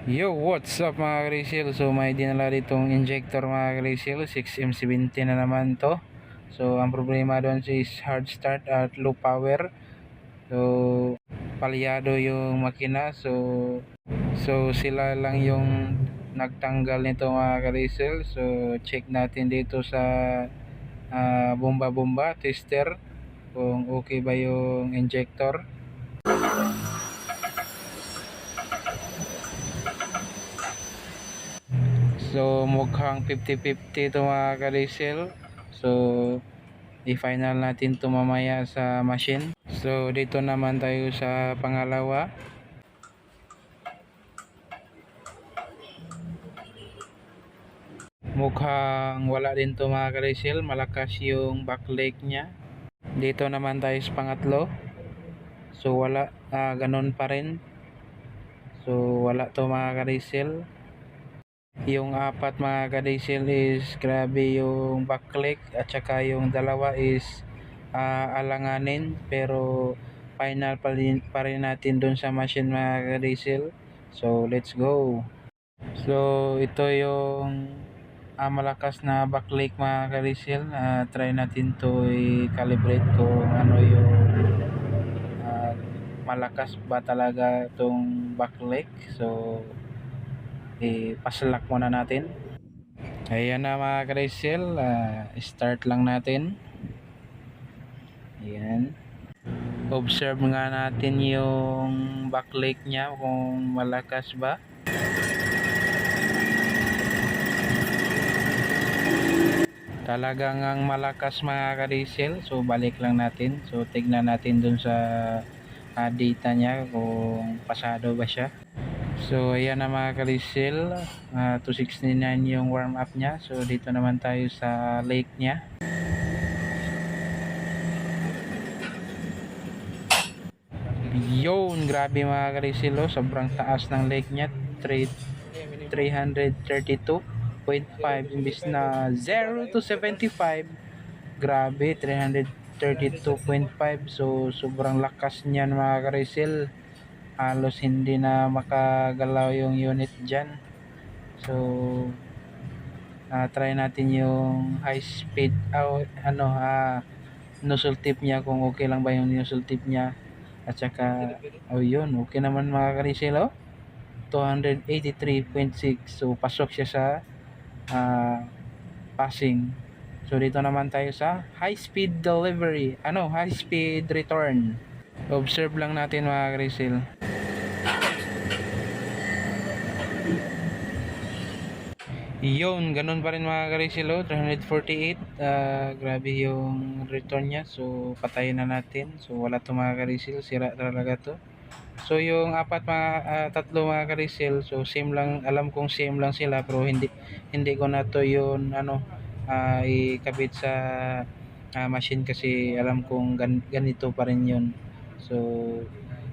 Yo, what's up mga ka-resale? So may dinala ditong injector mga ka-resale, 6M70 na naman to. So ang problema doon is hard start at low power. So palyado yung makina. So sila lang yung nagtanggal nito mga ka-resale. So check natin dito sa bomba tester kung okay ba yung injector. So mukhang 50-50 ito mga ka-diesel. So i-final natin ito mamaya sa machine. So dito naman tayo sa pangalawa. Mukhang wala din ito mga ka-diesel. Malakas yung backlight niya. Dito naman tayo sa pangatlo. So wala, ganun pa rin. So wala to mga ka-diesel. Yung apat mga ka-diesel is grabe yung backlight at saka yung dalawa is alanganin, pero final pa rin natin dun sa machine mga ka-diesel. So let's go. So ito yung malakas na backlight mga ka-diesel. Try natin to i-calibrate kung ano yung malakas ba talaga itong backlight. So paslak muna natin. Ayan na mga ka-diesel, start lang natin. Ayan. Observe nga natin yung backlight niya kung malakas ba. Talagang ang malakas mga ka-diesel. So balik lang natin. So tignan natin dun sa data niya kung pasado ba siya. So ayan na mga ka-diesel, 269 yung warm up niya. So dito naman tayo sa lake niya. Yun, grabe mga ka-diesel, sobrang taas ng lake niya. 332.5 imbis na 0 to 75. Grabe, 332.5. So sobrang lakas niyan mga ka-diesel. Halos hindi na makagalaw yung unit dyan. So try natin yung high speed nozzle tip niya, kung okay lang ba yung nozzle tip niya. At saka yun, okay naman mga ka-diesel, 283.6. So pasok siya sa passing. So dito naman tayo sa high speed delivery, high speed return. Observe lang natin mga ka-diesel. Yun, ganun pa rin mga ka-diesel, 348. Grabe yung return niya. So patayin na natin. So wala to mga ka-diesel, sira talaga to. So yung tatlo mga ka-diesel, so same lang, alam kong same lang sila, pero hindi ko na to yun ikabit sa machine kasi alam kong ganito pa rin yun. So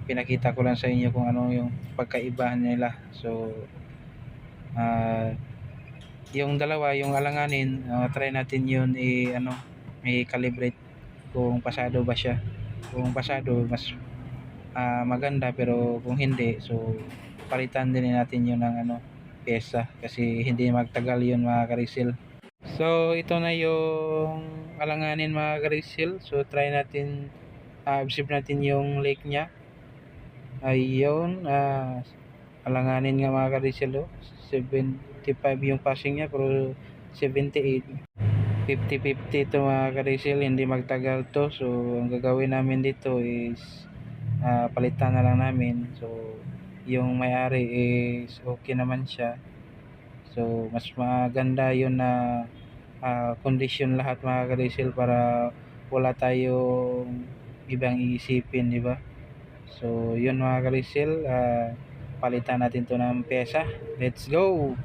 pinakita ko lang sa inyo kung ano yung pagkaibahan nila. So yung dalawa, yung alanganin, try natin yun i-calibrate kung pasado ba siya. Kung pasado, mas maganda, pero kung hindi, so palitan din natin yun ng pyesa kasi hindi magtagal yun mga ka-diesel. So ito na yung alanganin mga ka-diesel. So try natin, observe natin yung lake nya. Ayun, alanganin nga mga ka-diesel, 75 yung passing niya pero 78. 50-50 ito mga ka-diesel, hindi magtagal to. So ang gagawin namin dito is palitan na lang namin. So yung may-ari is okay naman siya. So mas maganda yun na condition lahat mga ka-diesel para wala tayong ibang iisipin, di ba? So yun mga ka-diesel, palitan natin to ng pyesa. Let's go.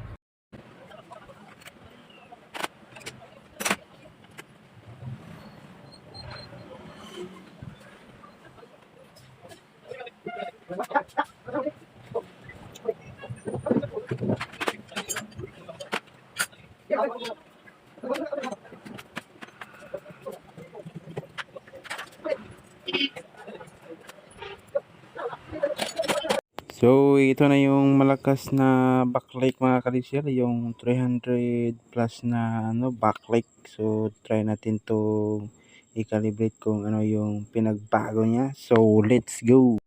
So, ito na yung malakas na backlight mga kalisir, yung 300 plus na backlight. So, try natin to i-calibrate kung ano yung pinagbago niya. So, let's go!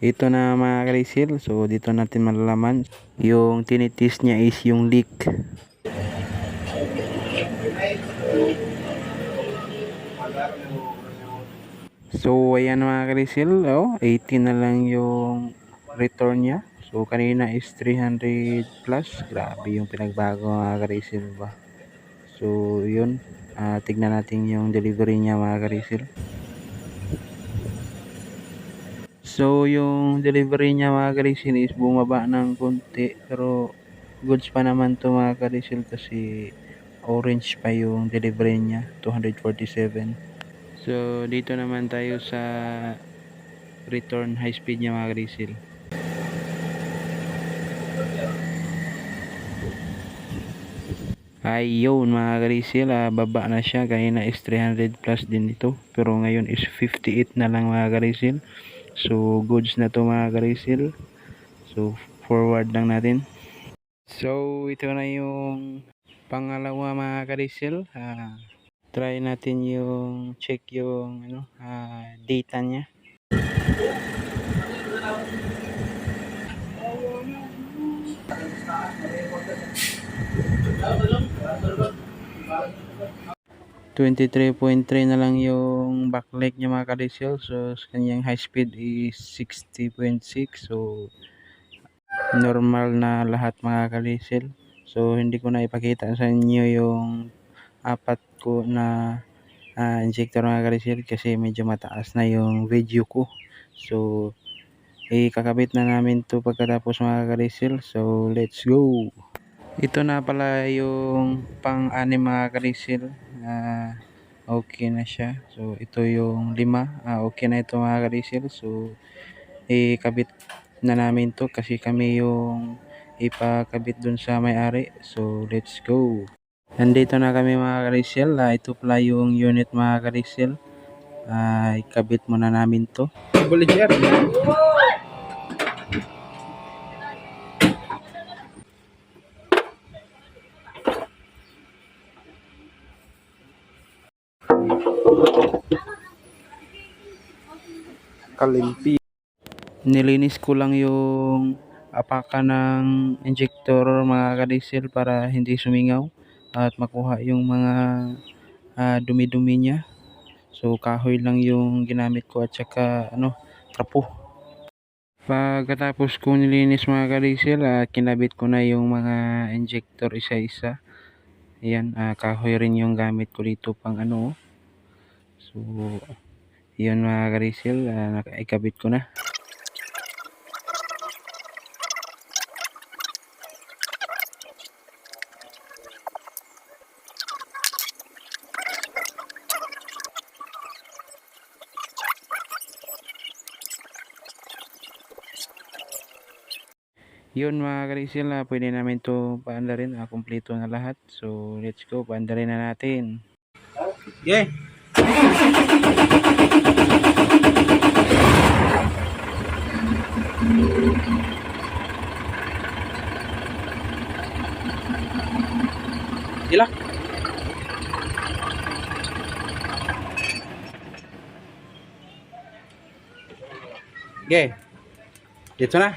Ito na mga kalisir. So, dito natin malalaman. Yung tinitis niya is yung leak. So, ayan mga kalisil, 80 na lang yung return niya. So, kanina is 300 plus. Grabe yung pinagbago mga kalisil ba. So, yun. Tignan natin yung delivery niya mga kalisil. So, yung delivery niya mga kalisil is bumaba ng konti. Pero, goods pa naman to mga kalisil kasi orange pa yung delivery niya. 247. So, dito naman tayo sa return high speed niya mga grisil. Ayun mga grisil, baba na siya. Kanina is 300 plus din ito. Pero ngayon is 58 na lang mga grisil. So, goods na to mga grisil. So, forward lang natin. So, ito na yung pangalawa mga grisil. Try natin yung check yung data niya. .3 na lang yung backlight niya mga kalisel. So kanyang high speed is 60.6. So normal na lahat mga kalisel. So hindi ko na ipakita sa inyo yung apat ko na injector mga kalisel kasi medyo mataas na yung video ko. So ikakabit na namin to pagkatapos mga kalisel. So let's go. Ito na pala yung pang-anim mga kalisel. Okay na siya. So ito yung 5. Okay na ito mga kalisel. So ikabit na namin to kasi kami yung ipakabit dun sa may-ari. So let's go. Nandito na kami mga kalisel. Ito pala yung unit mga kalisel. Ikabit muna namin to. Boleh. Kalimpi. Nilinis ko lang yung apakan ng injector mga kadiesel para hindi sumingaw at makuha yung mga dumi-dumi niya. So kahoy lang yung ginamit ko at saka trapo. Pagkatapos ko nilinis mga kadiesel, kinabit ko na yung mga injector isa-isa. Ayan, kahoy rin yung gamit ko dito pang So yun mga kadiesel, ikabit ko na. Yun mga kalisel, pwede namin to paandarin, kumpleto na lahat. So let's go, paandarin na natin. Okay. Gila. Okay. Dito na.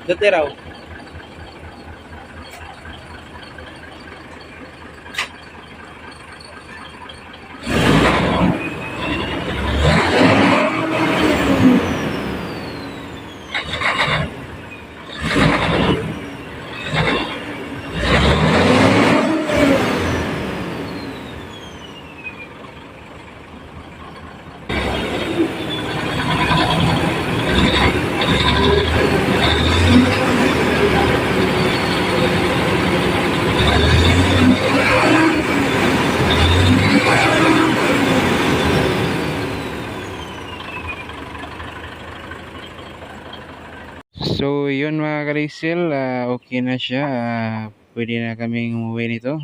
Dati raw. So yun mga ka-diesel, okay na siya. Pwede na kaming umuwi nito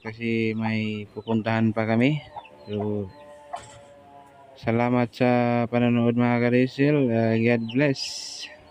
kasi may pupuntahan pa kami. So salamat sa panonood mga ka-diesel. God bless.